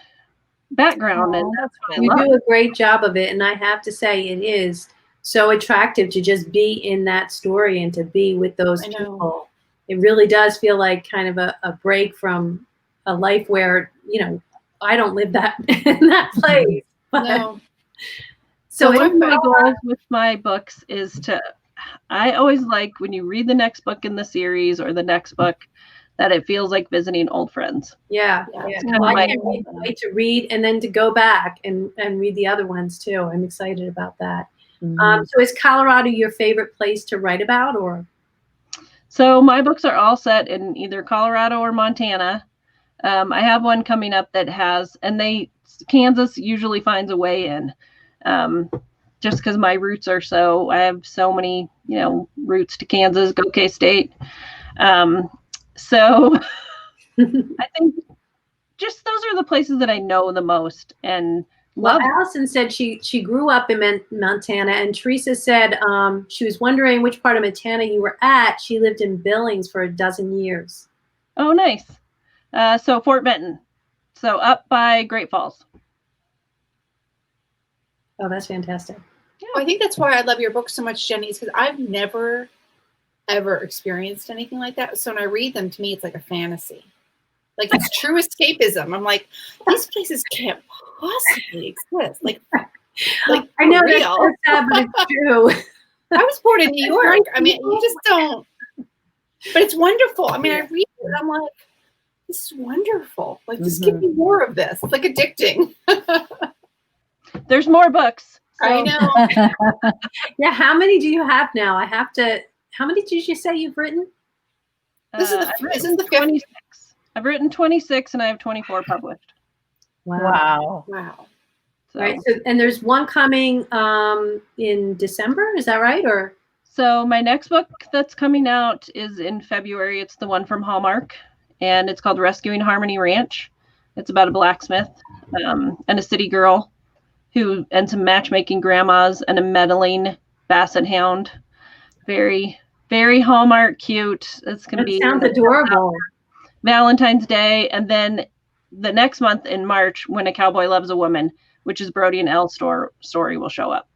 Speaker 3: background. And that's what I
Speaker 2: you
Speaker 3: love.
Speaker 2: do a great job of it. And I have to say, it is so attractive to just be in that story and to be with those people. It really does feel like kind of a break from a life where, you know, I don't live that in that place. But,
Speaker 4: No.
Speaker 3: So one of my goals with my books is I always like when you read the next book in the series or the next book, that it feels like visiting old friends.
Speaker 2: Yeah. Well, I can't wait to read and then to go back and read the other ones too. I'm excited about that. Mm-hmm. So is Colorado your favorite place to write about, or?
Speaker 3: So my books are all set in either Colorado or Montana. I have one coming up that has, Kansas usually finds a way in, just because my roots I have so many, roots to Kansas, go K-State. So I think just those are the places that I know the most and love.
Speaker 2: Well, Allison said she grew up in Montana, and Teresa said she was wondering which part of Montana you were at. She lived in Billings for 12 years.
Speaker 3: Oh, nice. So Fort Benton. So up by Great Falls.
Speaker 2: Oh, that's fantastic.
Speaker 4: Yeah. I think that's why I love your book so much, Jenny, is because I've never ever experienced anything like that. So when I read them, to me, it's like a fantasy. Like, it's true escapism. I'm like, these places can't possibly exist. Like
Speaker 2: I know that's so sad, but it's true.
Speaker 4: I was born in New York. I mean, you just don't. But it's wonderful. I mean, I read it, I'm like, this is wonderful. Like, just give me more of this. It's like addicting.
Speaker 3: There's more books.
Speaker 4: So. I know.
Speaker 2: Yeah, how many do you have now? How many did you say you've written?
Speaker 4: This isn't the
Speaker 3: 26. I've written 26 and I have 24 published.
Speaker 1: Wow.
Speaker 2: So. Right. So, and there's one coming in December. Is that right? Or
Speaker 3: so my next book that's coming out is in February. It's the one from Hallmark, and it's called Rescuing Harmony Ranch. It's about a blacksmith and a city girl and some matchmaking grandmas and a meddling basset hound. Very, very Hallmark cute. It's going to be.
Speaker 2: Sounds adorable.
Speaker 3: Valentine's Day. And then the next month in March, When a Cowboy Loves a Woman, which is Brody and Elle's story, will show up.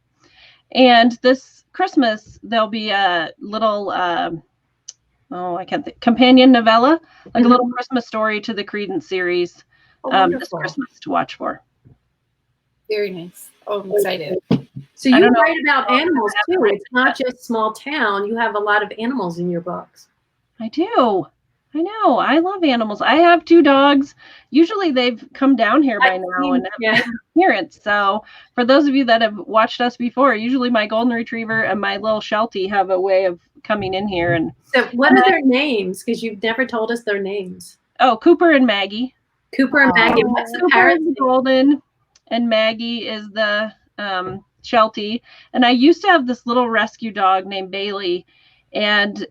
Speaker 3: And this Christmas, there'll be a little, companion novella, like a little Christmas story to the Credence series this Christmas to watch for.
Speaker 4: Very nice. Oh, I'm excited.
Speaker 2: So you write about animals too. It's not just small town. You have a lot of animals in your books.
Speaker 3: I do. I know. I love animals. I have 2 dogs. Usually they've come down here by now and have made an appearance. So for those of you that have watched us before, usually my golden retriever and my little Sheltie have a way of coming in here. And
Speaker 2: so what are their names? Because you've never told us their names.
Speaker 3: Oh, Cooper and Maggie.
Speaker 2: Cooper and Maggie. What's the parrot?
Speaker 3: Golden, and Maggie is the Sheltie. And I used to have this little rescue dog named Bailey. And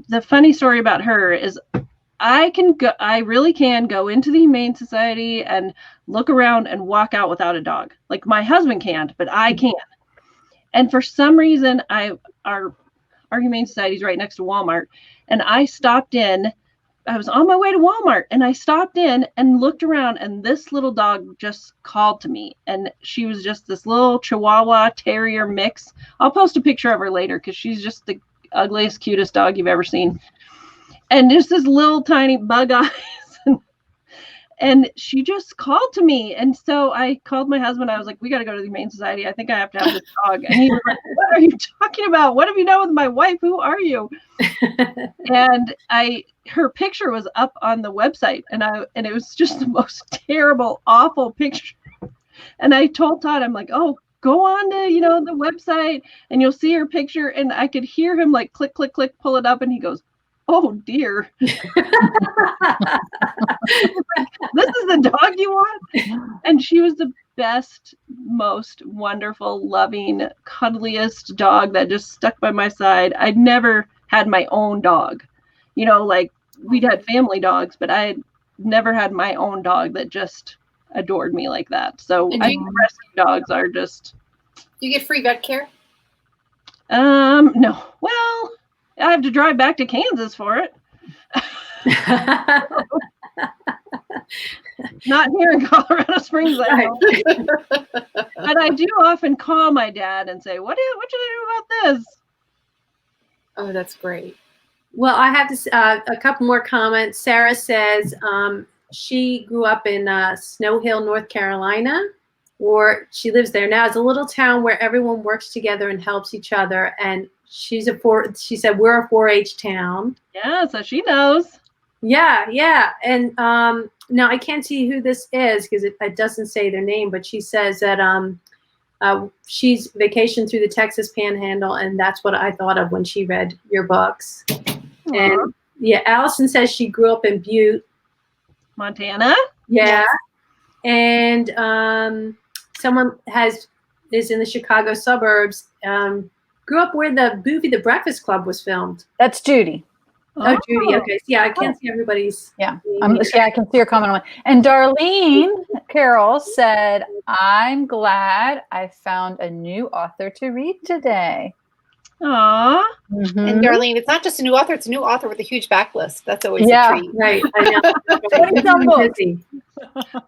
Speaker 3: the funny story about her is I really can go into the Humane Society and look around and walk out without a dog. Like my husband can't, but I can. And for some reason, our Humane Society is right next to Walmart. And I stopped in. I was on my way to Walmart and I stopped in and looked around, and this little dog just called to me. And she was just this little Chihuahua Terrier mix. I'll post a picture of her later because she's just the ugliest, cutest dog you've ever seen. And just this little tiny bug eyes. And she just called to me. And so I called my husband. I was like, we got to go to the Humane Society. I think I have to have this dog. And he was like, what are you talking about? What have you done with my wife? Who are you? And her picture was up on the website. And it was just the most terrible, awful picture. And I told Todd, I'm like, oh, go on to, the website and you'll see her picture. And I could hear him like click, click, click, pull it up. And he goes, oh dear. This is the dog you want? And she was the best, most wonderful, loving, cuddliest dog that just stuck by my side. I'd never had my own dog. Like we'd had family dogs, but I had never had my own dog that just adored me like that. So I think rescue dogs are just.
Speaker 4: You get free vet care?
Speaker 3: No. Well, I have to drive back to Kansas for it. Not here in Colorado Springs, I know. But I do often call my dad and say, what should I do about this?
Speaker 4: Oh, that's great.
Speaker 2: Well, I have a couple more comments. Sarah says she grew up in Snow Hill, North Carolina, or she lives there now. It's a little town where everyone works together and helps each other. And she said we're a 4-H town.
Speaker 3: Yeah, so she knows.
Speaker 2: Yeah. And now I can't see who this is because it doesn't say their name, but she says that she's vacationed through the Texas Panhandle, and that's what I thought of when she read your books. Aww. And yeah, Allison says she grew up in Butte,
Speaker 3: Montana.
Speaker 2: Yeah, yes. And someone is in the Chicago suburbs. Grew up where the movie The Breakfast Club was filmed.
Speaker 1: That's Judy.
Speaker 2: Oh, Judy. Okay. Yeah, I can't see everybody's.
Speaker 1: Yeah. I can see her comment on it. And Darlene Carroll said, I'm glad I found a new author to read today.
Speaker 3: Aww.
Speaker 4: Mm-hmm. And Darlene, it's not just a new author, it's a new author with a huge backlist. That's always a treat.
Speaker 2: Right. I know.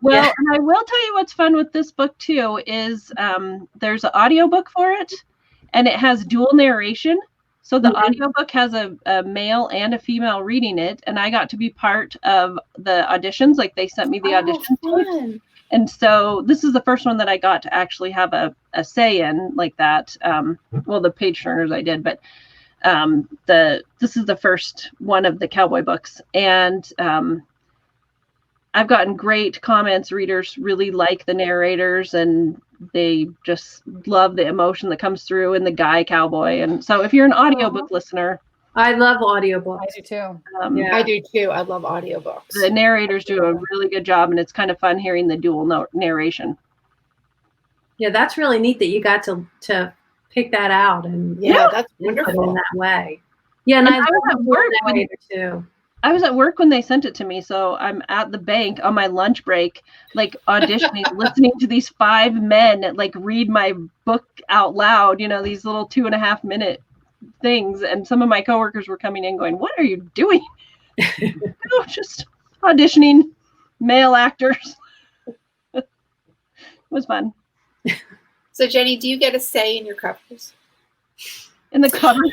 Speaker 3: Well, and I will tell you what's fun with this book too is there's an audiobook for it, and it has dual narration. So the audiobook has a male and a female reading it, and I got to be part of the auditions. Like they sent me the auditions. And so this is the first one that I got to actually have a say in like that. Well, the page turners I did, but this is the first one of the Cowboy books. And I've gotten great comments. Readers really like the narrators, and they just love the emotion that comes through in the guy cowboy. And so if you're an audiobook listener,
Speaker 2: I love audiobooks.
Speaker 1: I do too.
Speaker 4: I do too. I love audiobooks.
Speaker 3: The narrators do a really good job, and it's kind of fun hearing the dual narration.
Speaker 2: Yeah, that's really neat that you got to pick that out, and
Speaker 4: that's wonderful
Speaker 2: in that way. Yeah, and I was at work too.
Speaker 3: I was at work when they sent it to me, so I'm at the bank on my lunch break, like auditioning, listening to these 5 men like read my book out loud. These little 2.5-minute things, and some of my coworkers were coming in going, what are you doing? Just auditioning. male actors. It was fun.
Speaker 4: So Jenny, do you get a say in your covers?
Speaker 3: In the covers?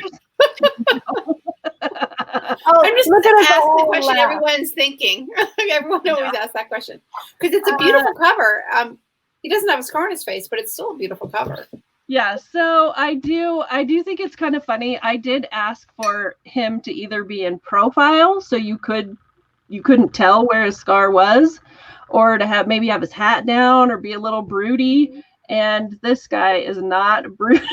Speaker 4: I'm just asking the question everyone's thinking. Everyone always asks that question because it's a beautiful cover. He doesn't have a scar on his face, but it's still a beautiful cover.
Speaker 3: Yeah, so I do think it's kind of funny. I did ask for him to either be in profile, so you couldn't tell where his scar was, or to maybe have his hat down or be a little broody. And this guy is not broody.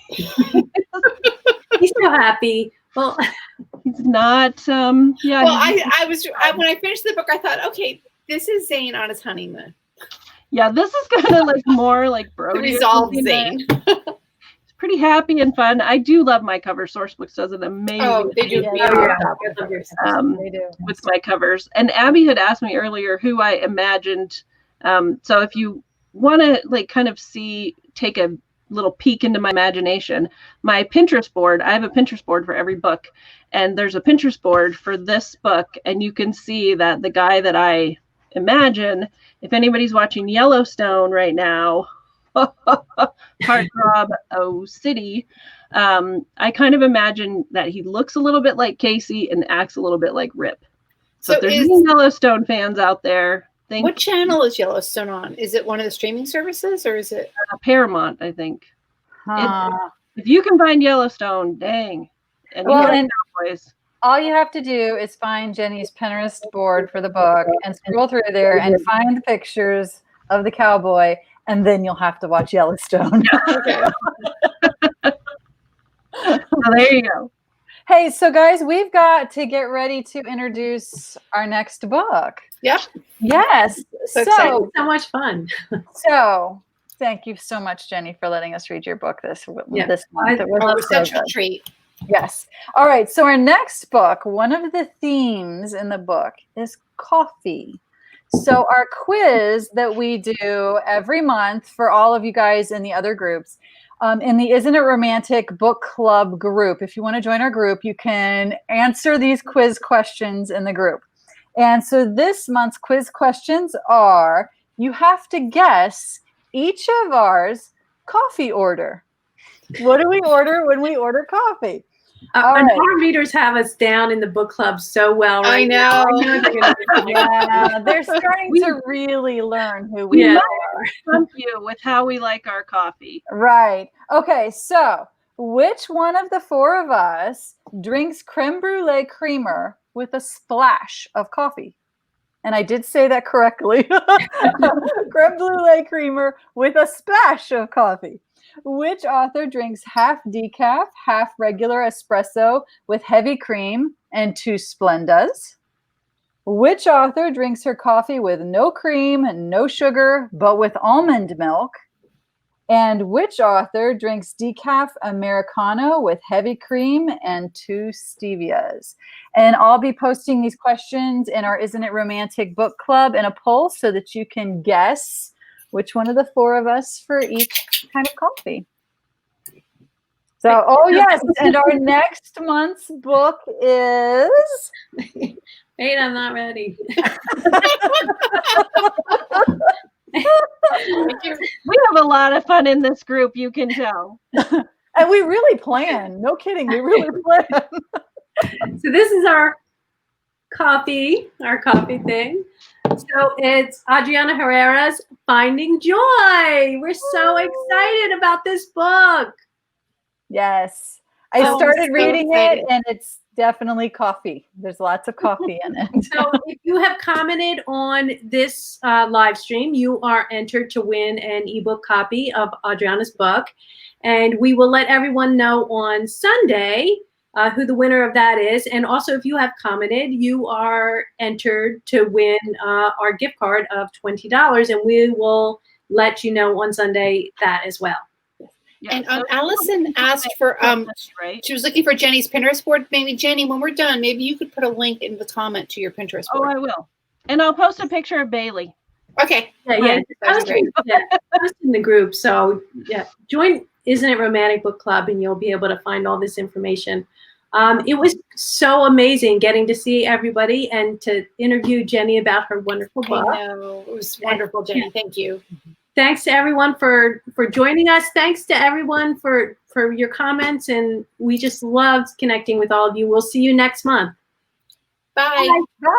Speaker 2: He's so happy. Well,
Speaker 3: he's not. Yeah.
Speaker 4: Well, I was when I finished the book, I thought, okay, this is Zane on his honeymoon.
Speaker 3: Yeah, this is kind of like more like Brody.
Speaker 4: Resolved Zane.
Speaker 3: It's pretty happy and fun. I do love my cover. Sourcebooks does an amazing.
Speaker 4: They do.
Speaker 1: They do.
Speaker 3: With my covers. And Abbie had asked me earlier who I imagined. So if you want to like kind of take a little peek into my imagination, my Pinterest board, I have a Pinterest board for every book, and there's a Pinterest board for this book, and you can see that the guy that I imagine, if anybody's watching Yellowstone right now, Heartthrob City, I kind of imagine that he looks a little bit like Casey and acts a little bit like Rip. So if there's any Yellowstone fans out there,
Speaker 4: what channel is Yellowstone on? Is it one of the streaming services or is it
Speaker 3: Paramount, I think. If you can find Yellowstone, dang. And Cowboys.
Speaker 1: All you have to do is find Jenny's Pinterest board for the book and scroll through there and find the pictures of the cowboy, and then you'll have to watch Yellowstone.
Speaker 4: Okay.
Speaker 3: So there you go.
Speaker 1: Hey, so guys, we've got to get ready to introduce our next book.
Speaker 4: Yep.
Speaker 1: Yes.
Speaker 2: So exciting. So much fun.
Speaker 1: So thank you so much, Jenny, for letting us read your book this month. It was
Speaker 4: such a treat.
Speaker 1: Yes. All right. So our next book, one of the themes in the book is coffee. So our quiz that we do every month for all of you guys in the other groups, in the Isn't It Romantic Book Club group, if you want to join our group, you can answer these quiz questions in the group. And so this month's quiz questions are, you have to guess each of ours coffee order. What do we order when we order coffee?
Speaker 2: Our readers have us down in the book club so well right
Speaker 4: now.
Speaker 1: Yeah, they're starting to really learn who we are.
Speaker 3: Thank you with how we like our coffee.
Speaker 1: Right. Okay, so which one of the four of us drinks creme brulee creamer with a splash of coffee? And I did say that correctly. Creme brulee creamer with a splash of coffee. Which author drinks half decaf, half regular espresso with heavy cream and 2 Splendas? Which author drinks her coffee with no cream, no sugar, but with almond milk? And which author drinks decaf Americano with heavy cream and 2 Stevias? And I'll be posting these questions in our Isn't It Romantic book club in a poll so that you can guess which one of the four of us for each kind of coffee. So, oh yes, and our next month's book is...
Speaker 2: Wait, I'm not ready.
Speaker 3: We have a lot of fun in this group, you can tell.
Speaker 1: And we really plan. No kidding, we really plan.
Speaker 2: So this is our coffee thing. So it's Adriana Herrera's Finding Joy. We're so excited about this book.
Speaker 1: Yes. I started reading it, and it's definitely coffee. There's lots of coffee in it.
Speaker 2: So if you have commented on this live stream, you are entered to win an ebook copy of Adriana's book. And we will let everyone know on Sunday who the winner of that is. And also, if you have commented, you are entered to win our gift card of $20. And we will let you know on Sunday that as well.
Speaker 4: Yeah, and Allison asked for, she was looking for Jenny's Pinterest board. Maybe Jenny, when we're done, maybe you could put a link in the comment to your Pinterest board.
Speaker 3: Oh, I will. And I'll post a picture of Bailey.
Speaker 4: Okay.
Speaker 2: Yeah. Post in the group. So yeah, join Isn't It Romantic Book Club and you'll be able to find all this information It was so amazing getting to see everybody and to interview Jennie about her wonderful book.
Speaker 4: I know. It was wonderful, Jennie. Thank you.
Speaker 2: Thanks to everyone for joining us. Thanks to everyone for your comments, and we just loved connecting with all of you. We'll see you next month.
Speaker 4: Bye.
Speaker 1: Bye.